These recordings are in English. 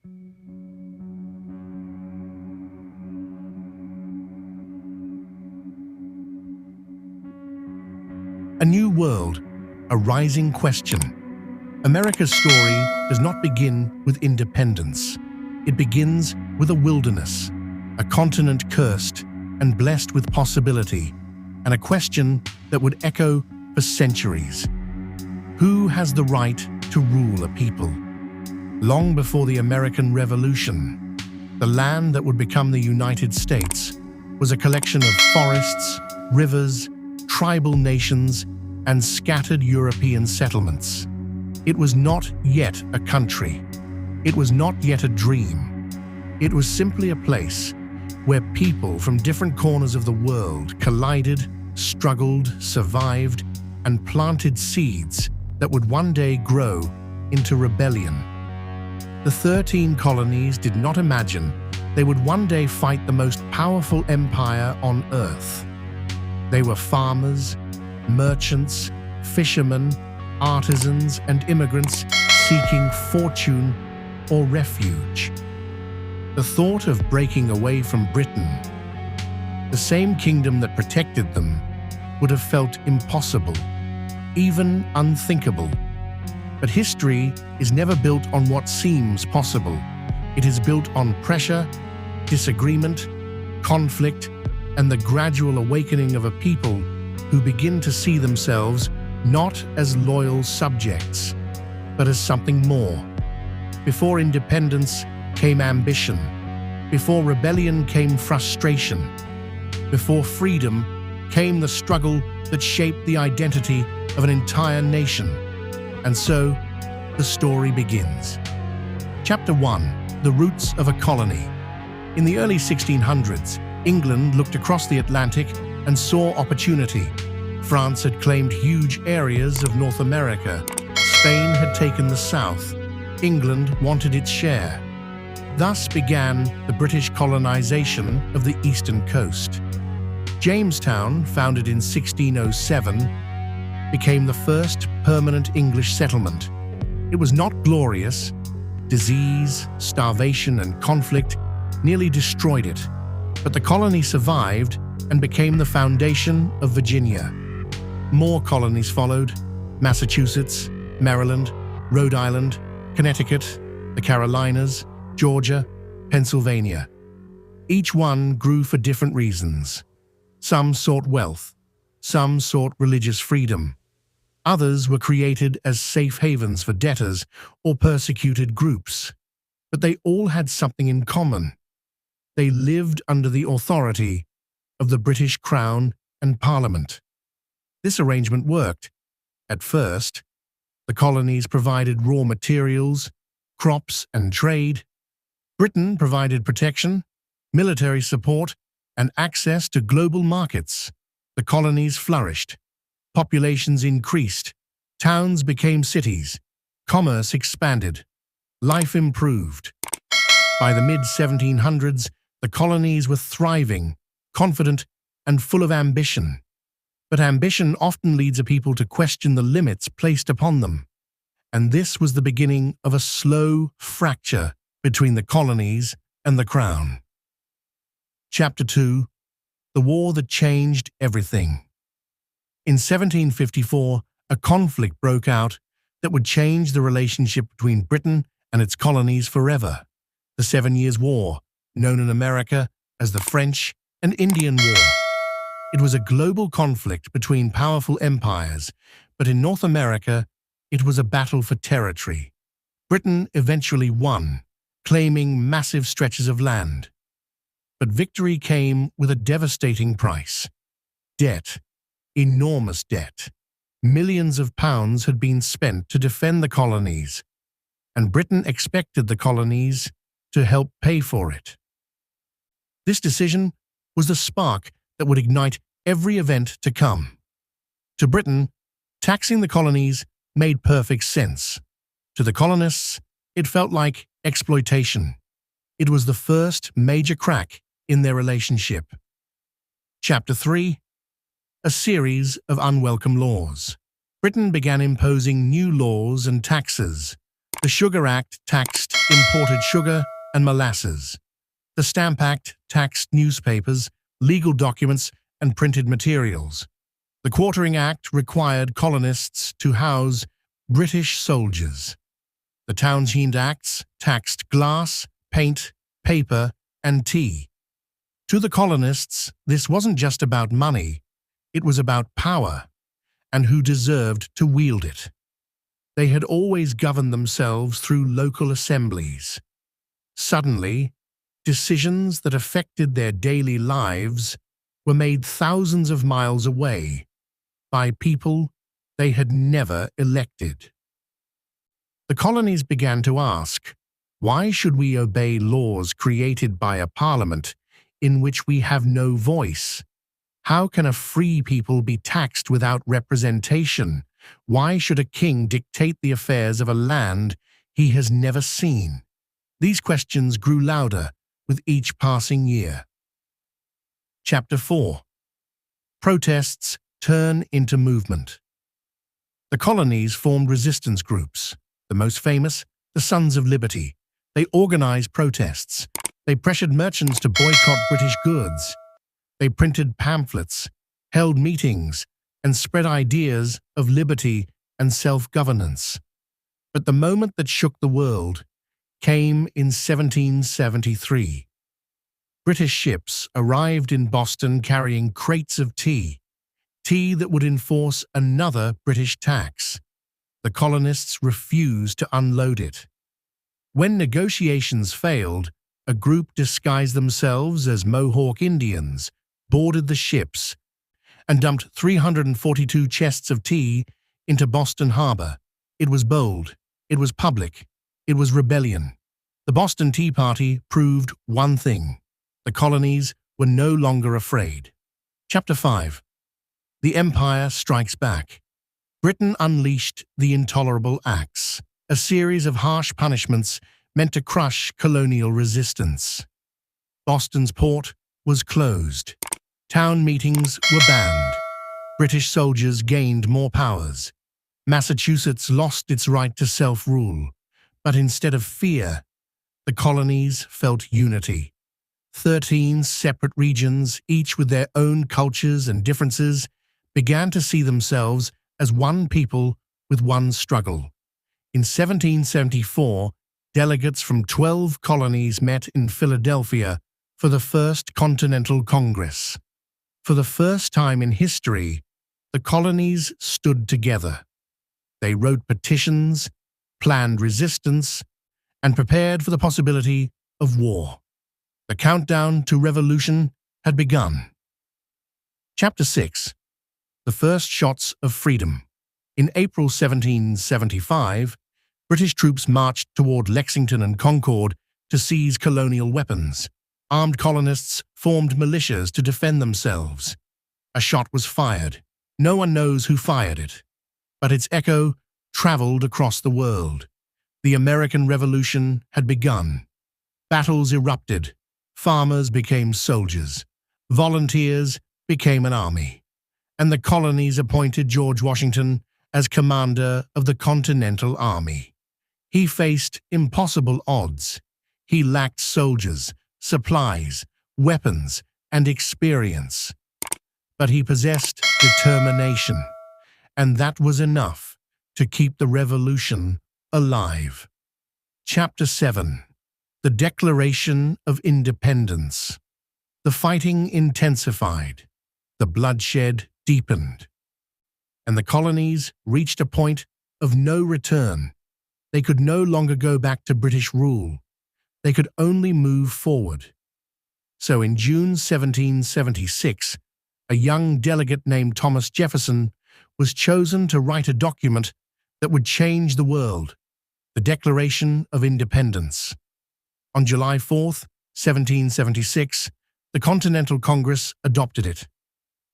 A new world, a rising question. America's story does not begin with independence. It begins with a wilderness, a continent cursed and blessed with possibility, and a question that would echo for centuries. Who has the right to rule a people? Long before the American Revolution, the land that would become the United States was a collection of forests, rivers, tribal nations, and scattered European settlements. It was not yet a country. It was not yet a dream. It was simply a place where people from different corners of the world collided, struggled, survived, and planted seeds that would one day grow into rebellion. The 13 colonies did not imagine they would one day fight the most powerful empire on Earth. They were farmers, merchants, fishermen, artisans, and immigrants seeking fortune or refuge. The thought of breaking away from Britain, the same kingdom that protected them, would have felt impossible, even unthinkable. But history is never built on what seems possible. It is built on pressure, disagreement, conflict, and the gradual awakening of a people who begin to see themselves not as loyal subjects, but as something more. Before independence came ambition. Before rebellion came frustration. Before freedom came the struggle that shaped the identity of an entire nation. And so, the story begins. Chapter 1. The Roots of a Colony. In the early 1600s, England looked across the Atlantic and saw opportunity. France had claimed huge areas of North America. Spain had taken the South. England wanted its share. Thus began the British colonization of the eastern coast. Jamestown, founded in 1607, became the first permanent English settlement. It was not glorious. Disease, starvation, and conflict nearly destroyed it. But the colony survived and became the foundation of Virginia. More colonies followed: Massachusetts, Maryland, Rhode Island, Connecticut, the Carolinas, Georgia, Pennsylvania. Each one grew for different reasons. Some sought wealth, some sought religious freedom. Others were created as safe havens for debtors or persecuted groups. But they all had something in common. They lived under the authority of the British Crown and Parliament. This arrangement worked. At first, the colonies provided raw materials, crops, and trade. Britain provided protection, military support, and access to global markets. The colonies flourished. Populations increased. Towns became cities. Commerce expanded. Life improved. By the mid-1700s, the colonies were thriving, confident, and full of ambition. But ambition often leads a people to question the limits placed upon them. And this was the beginning of a slow fracture between the colonies and the Crown. Chapter 2. The War That Changed Everything. In 1754, a conflict broke out that would change the relationship between Britain and its colonies forever. The 7 Years' War, known in America as the French and Indian War. It was a global conflict between powerful empires, but in North America, it was a battle for territory. Britain eventually won, claiming massive stretches of land. But victory came with a devastating price. Debt. Enormous debt. Millions of pounds had been spent to defend the colonies, and Britain expected the colonies to help pay for it. This decision was the spark that would ignite every event to come. To Britain, taxing the colonies made perfect sense. To the colonists, it felt like exploitation. It was the first major crack in their relationship. Chapter 3. A series of unwelcome laws. Britain began imposing new laws and taxes. The Sugar Act taxed imported sugar and molasses. The Stamp Act taxed newspapers, legal documents, and printed materials. The Quartering Act required colonists to house British soldiers. The Townshend Acts taxed glass, paint, paper, and tea. To the colonists, this wasn't just about money, it was about power, and who deserved to wield it. They had always governed themselves through local assemblies. Suddenly, decisions that affected their daily lives were made thousands of miles away by people they had never elected. The colonies began to ask, why should we obey laws created by a parliament in which we have no voice? How can a free people be taxed without representation? Why should a king dictate the affairs of a land he has never seen? These questions grew louder with each passing year. Chapter 4. Protests turn into movement. The colonies formed resistance groups. The most famous, the Sons of Liberty. They organized protests. They pressured merchants to boycott British goods. They printed pamphlets, held meetings, and spread ideas of liberty and self-governance. But the moment that shook the world came in 1773. British ships arrived in Boston carrying crates of tea that would enforce another British tax. The colonists refused to unload it. When negotiations failed, a group disguised themselves as Mohawk Indians, boarded the ships, and dumped 342 chests of tea into Boston Harbor. It was bold, it was public, it was rebellion. The Boston Tea Party proved one thing: the colonies were no longer afraid. Chapter 5. The Empire Strikes Back. Britain unleashed the Intolerable Acts, a series of harsh punishments meant to crush colonial resistance. Boston's port was closed. Town meetings were banned. British soldiers gained more powers. Massachusetts lost its right to self-rule. But instead of fear, the colonies felt unity. 13 separate regions, each with their own cultures and differences, began to see themselves as one people with one struggle. In 1774, delegates from 12 colonies met in Philadelphia for the First Continental Congress. For the first time in history, the colonies stood together. They wrote petitions, planned resistance, and prepared for the possibility of war. The countdown to revolution had begun. Chapter 6. The First Shots of Freedom. In April 1775, British troops marched toward Lexington and Concord to seize colonial weapons. Armed colonists formed militias to defend themselves. A shot was fired. No one knows who fired it, but its echo traveled across the world. The American Revolution had begun. Battles erupted. Farmers became soldiers. Volunteers became an army. And the colonies appointed George Washington as commander of the Continental Army. He faced impossible odds. He lacked soldiers, supplies, weapons, and experience. But he possessed determination, and that was enough to keep the revolution alive. Chapter 7. The Declaration of Independence. The fighting intensified. The bloodshed deepened. And the colonies reached a point of no return. They could no longer go back to British rule. They could only move forward. So in June 1776, a young delegate named Thomas Jefferson was chosen to write a document that would change the world, the Declaration of Independence. On July 4, 1776, the Continental Congress adopted it.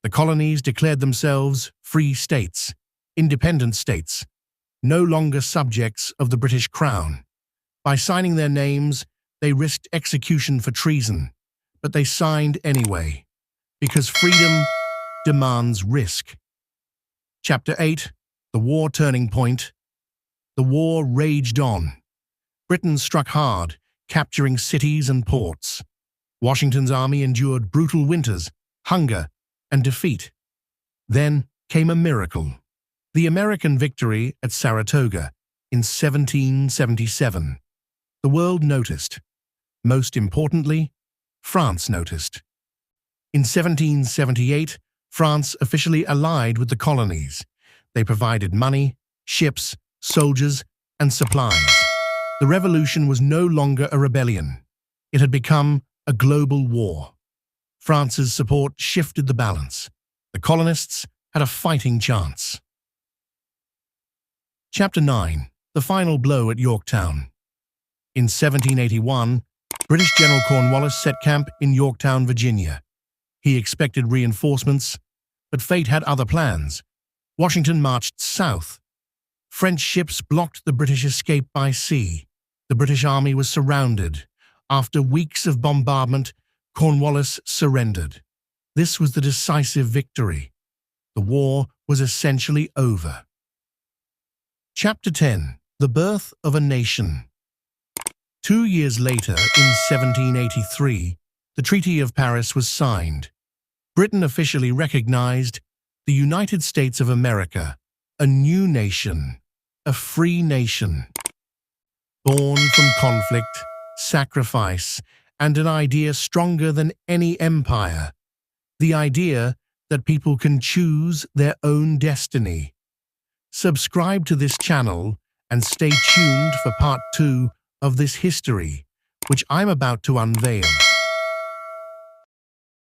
The colonies declared themselves free states, independent states, no longer subjects of the British Crown. By signing their names, they risked execution for treason, but they signed anyway, because freedom demands risk. Chapter 8. The War Turning Point. The war raged on. Britain struck hard, capturing cities and ports. Washington's army endured brutal winters, hunger, and defeat. Then came a miracle. The American victory at Saratoga in 1777. The world noticed. Most importantly, France noticed. In 1778, France officially allied with the colonies. They provided money, ships, soldiers, and supplies. The revolution was no longer a rebellion. It had become a global war. France's support shifted the balance. The colonists had a fighting chance. Chapter 9. The Final Blow at Yorktown. In 1781, British General Cornwallis set camp in Yorktown, Virginia. He expected reinforcements, but fate had other plans. Washington marched south. French ships blocked the British escape by sea. The British army was surrounded. After weeks of bombardment, Cornwallis surrendered. This was the decisive victory. The war was essentially over. Chapter 10. The Birth of a Nation. 2 years later, in 1783, the Treaty of Paris was signed. Britain officially recognized the United States of America, a new nation, a free nation. Born from conflict, sacrifice, and an idea stronger than any empire. The idea that people can choose their own destiny. Subscribe to this channel and stay tuned for part 2 of this history, which I'm about to unveil.